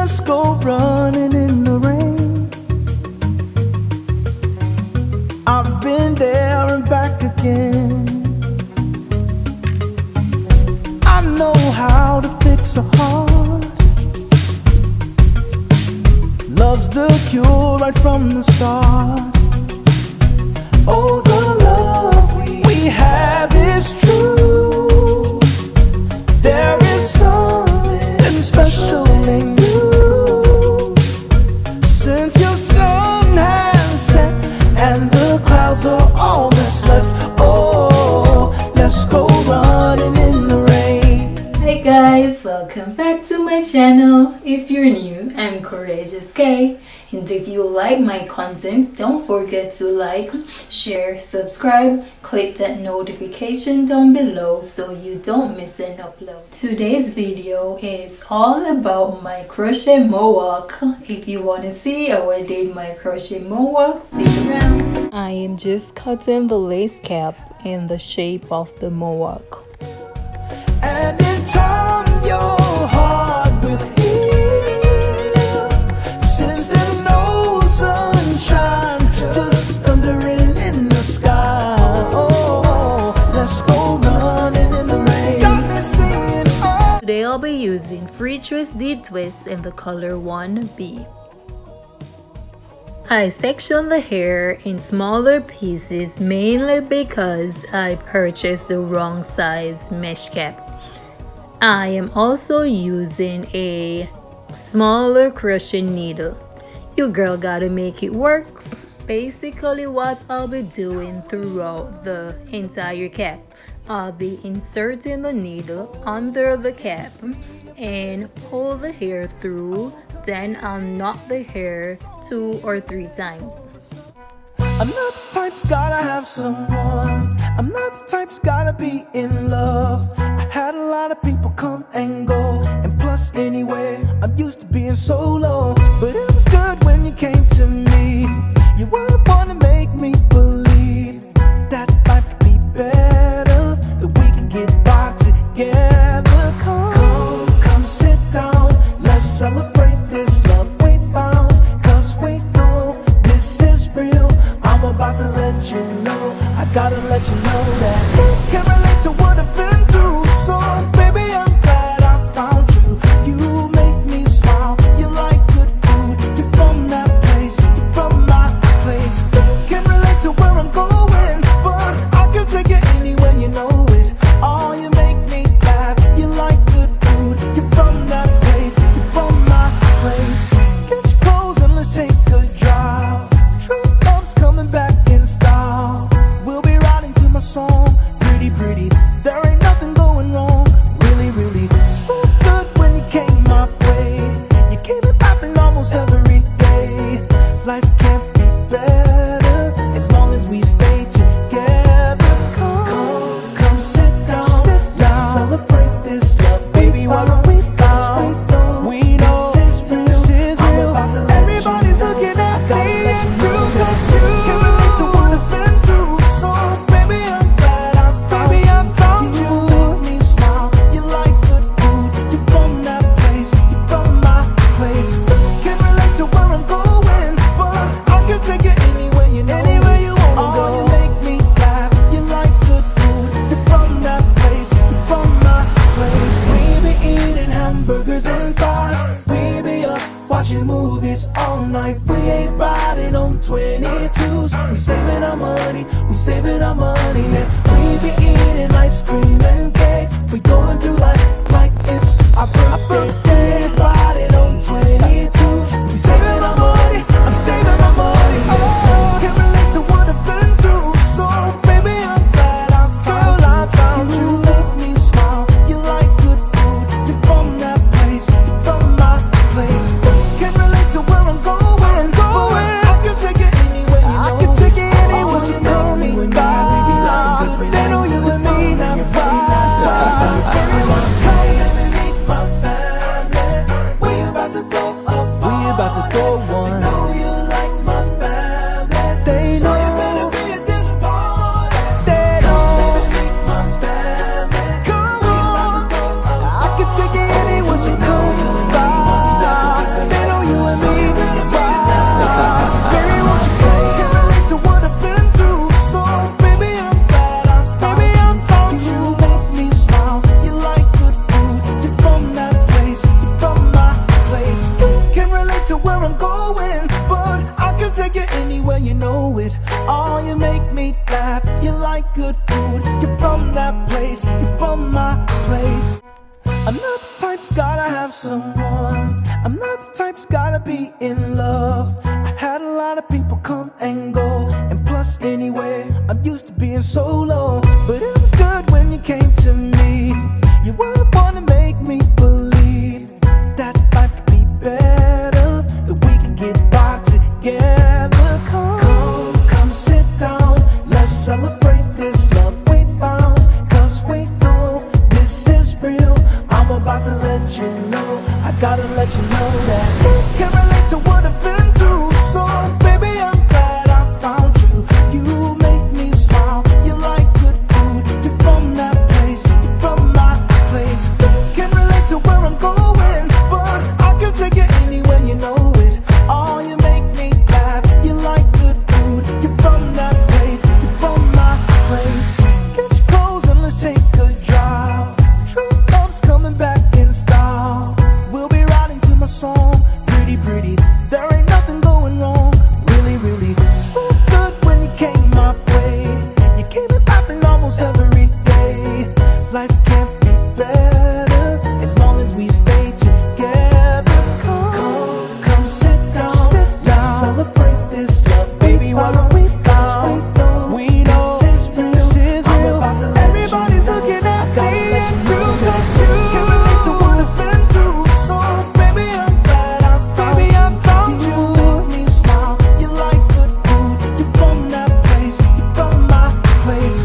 let's go running in the rain. I've been there and back again. I know how to fix a heart. Love's the cure right from the start. Oh, the love we have is true. There is something special in you. Since your sun has set and the clouds are all that's left, oh, let's go running in the rain. Hi guys, welcome back to my channel. If you're new, I'm Courageous K, and if you like my content, don't forget to like, share, subscribe, click that notification down below so you don't miss an upload. Today's video is all about my crochet mohawk. If you want to see how I did my crochet mohawk, stick around. I am just cutting the lace cap in the shape of the mohawk. And in time your heart will heal. Since there's no sunshine, just thundering in the sky. Oh, let's go running in the rain. Got me singing, oh. Today I'll be using Freetress Deep Twist in the color 1B. I section the hair in smaller pieces mainly because I purchased the wrong size mesh cap. I am also using a smaller crochet needle. You girl gotta make it work. Basically what I'll be doing throughout the entire cap, I'll be inserting the needle under the cap and pull the hair through, then I'll knot the hair 2 or 3 times. I'm not the type's gotta have someone. I'm not the type's gotta be in love. I had a lot of people come and go, and plus anyway, I'm used to being solo. But it was good when you came to me. You were the one to make me believe that life could be better, that we can get by together. Come sit down. Let's celebrate this love we found. Cause we know this is real. I'm about to let you know, I gotta let you know that you can relate to what I've been through. So baby, I'm glad I found you. You make me smile, you like good food. You're from that place, you're from my place. You can relate to where I'm going, but I can take you anywhere, you know it. Oh, you make me laugh, you like good food. You're from that place, you're from my place. Get your clothes and let's take a drive. True love's coming back in style. We'll be riding to my song, pretty pretty. There ain't nothing going wrong, really really. So good when you came my way. You keep it happening almost every day. Life can't be better as long as we stay together. Come sit down, celebrate this love, baby. What we found, we know this is real. Everybody's looking at me and you, 'cause you can relate to what I've been through. So baby, I'm glad I found you. You make me smile, you like good food. You're from that place, you're from my place. Can relate to where I'm going, but I can take you anywhere, you know. Anywhere you wanna go. You make me laugh, you like good food. You're from that place, you're from my place. We be eating hamburgers and fries. We be up watching movies all night. We ain't riding on 22s. We saving our money, we saving our money. And we be eating ice cream and cake. We going through life like it's our birthday. Riding on 22s. We saving our money, I'm saving our money. Oh, can relate to what I've been through. So baby, I'm glad I found you. You make me smile, you like good food. You're from that place, you're from my place. Can relate to where I'm going, I can take you anywhere, you know. I can take you anywhere, so call me by. They know you and me, not place. My family. take you anywhere, you know it. Oh, you make me laugh, you like good food. You're from that place, you're from my place. I'm not the type's gotta have someone. I'm not the type's gotta be in love. I had a lot of people come and go, and plus anyway, I'm used to being solo. But it was good when you came to me. You were the one to make me believe that life could be better, that we could get by together. Come sit down. Let's celebrate this love we found, 'cause we know this is real. I'm about to let you know, I gotta let you know that you can relate to what I've been through. So baby, I'm glad I found you. You make me smile, you like good food. You're from that place, you're from my place. You can relate to where I'm going, but I can take you anywhere, you know it. Oh, you make me laugh, you like good food. You're from that place, you're from my place. Get your clothes and let's take a drive. True love's coming back in style. We'll be riding to my song, pretty pretty. There ain't nothing going wrong, really really. So good when you came my way. You came and laughing almost every day. Life can't be better as long as we stay together. Come sit down, let's celebrate this love, baby. Why don't we go? We know this is real. Everybody's looking at me and you, 'cause you can relate to what I've been through. So baby, I'm glad I found you. You make me smile, you like good food. You're from that place, you're from my place.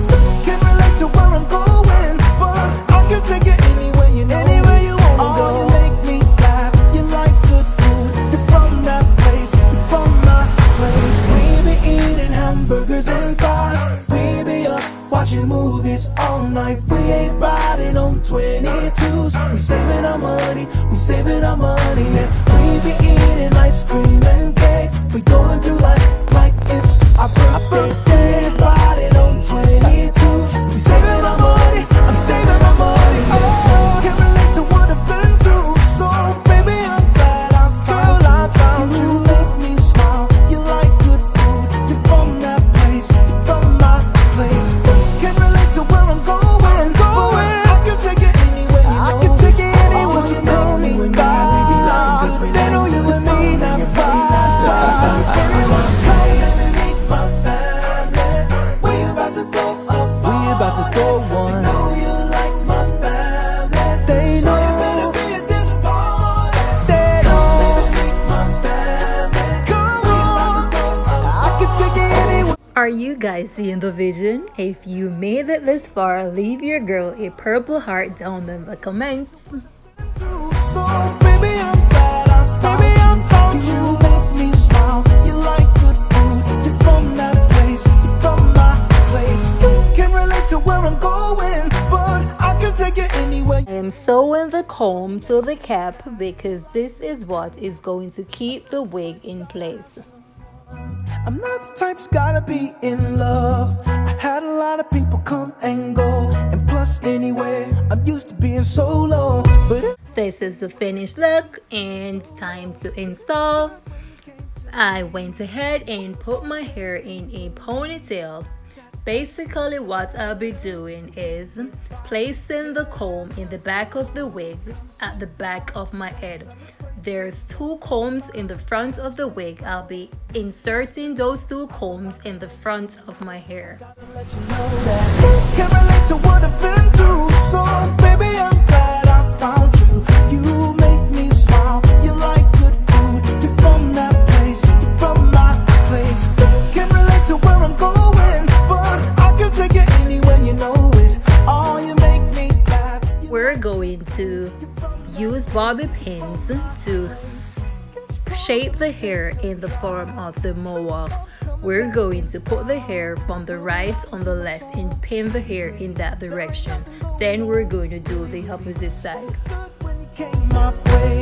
Can relate to where I'm going, but I can take you anywhere, you know. Anywhere you wanna go. You make me laugh, you like good food. You're from that place, you're from my place. We be eating hamburgers and fries. We be up watching movies all night. We ain't riding on 22s. We saving our money, we saving our money. And we be eating ice cream and cake. We going through life like it's our birthday. Riding on 22s. We saving our money, I'm saving our money. Oh, can relate to what I've been through. So baby, I'm glad I found you. You make me smile, you like good food. You're from that place, you're from my place. Can relate to where I'm going, I can take you anywhere, you know. I can take you anywhere, so call me back. They know you and me not far. My family, we about to throw up. We about to throw one. You know you like my family. They know. So you better be at this party. They know. My family. Come on, I can take you anywhere. Are you guys seeing the vision? If you made it this far, leave your girl a purple heart down in the comments. So baby, I'm glad I found you. You make me smile, you like good food. You're from that place, you're from my place. You can relate to where I'm going, but I can take you anywhere. I am sewing the comb to the cap because this is what is going to keep the wig in place. I'm not the type's gotta be in love. I had a lot of people come and go, and plus anyway, I'm used to being solo. But This is the finished look and time to install. I went ahead and put my hair in a ponytail. Basically what I'll be doing is placing the comb in the back of the wig at the back of my head. There's 2 combs in the front of the wig. I'll be inserting those 2 combs in the front of my hair. Can relate to what I've been through. So baby, I'm glad I found you. You make me smile, you like good food. You're from that place, you're from my place. Can relate to where I'm going, but I can take you anywhere, you know it. Oh, you make me laugh. We're going to use bobby pins to shape the hair in the form of the mohawk. We're going to put the hair from the right on the left and pin the hair in that direction. Then we're going to do the opposite side. When you came my way,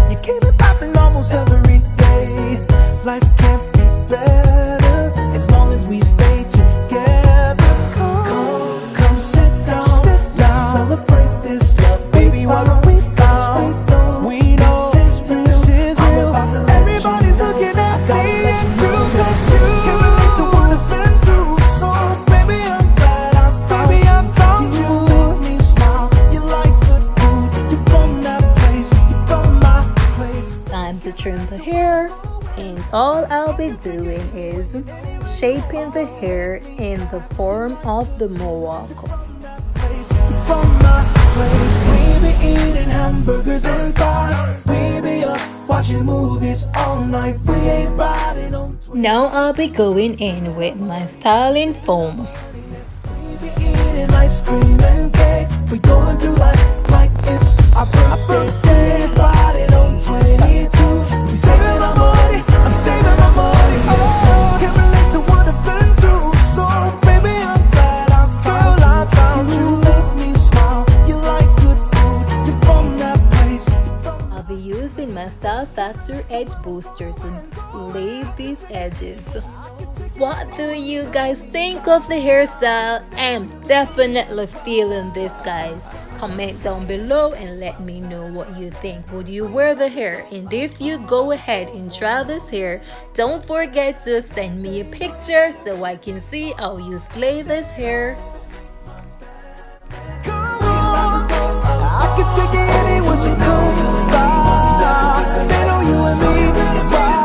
you came and laughing almost every day. Life can't be better as long as we stay together. Come sit down, celebrate this love, baby. Why don't we go? We know this is real. Everybody's looking at me and you. to trim the hair, and all I'll be doing is shaping the hair in the form of the mohawk. From my place, we be eating hamburgers and fries. We be up watching movies all night. We ain't riding on. Now I'll be going in with my styling foam. We be eating ice cream and cake. We going through life like it's our birthday. Riding on 22. I'm saving my money. I'm saving my money. Oh, can't relate to what I've been through. So baby, I'm glad I found you. Make me smile. You like good food. You're from that place. I'll be using my Style Factor Edge Booster to lay these edges. What do you guys think of the hairstyle? I'm definitely feeling this, guys. Comment down below and let me know what you think. Would you wear the hair? And if you go ahead and try this hair, don't forget to send me a picture so I can see how you slay this hair. Come on, I can take it anywhere, so come by. They know you and me, right?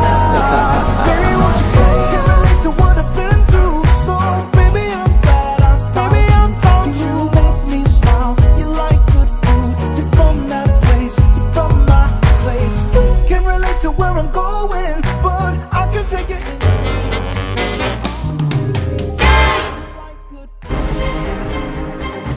Baby, won't you come? Can't relate to what I've been through, so baby, I'm glad I found you. Make me smile. You like good food. You're from that place. You're from my place. Can't relate to where I'm going.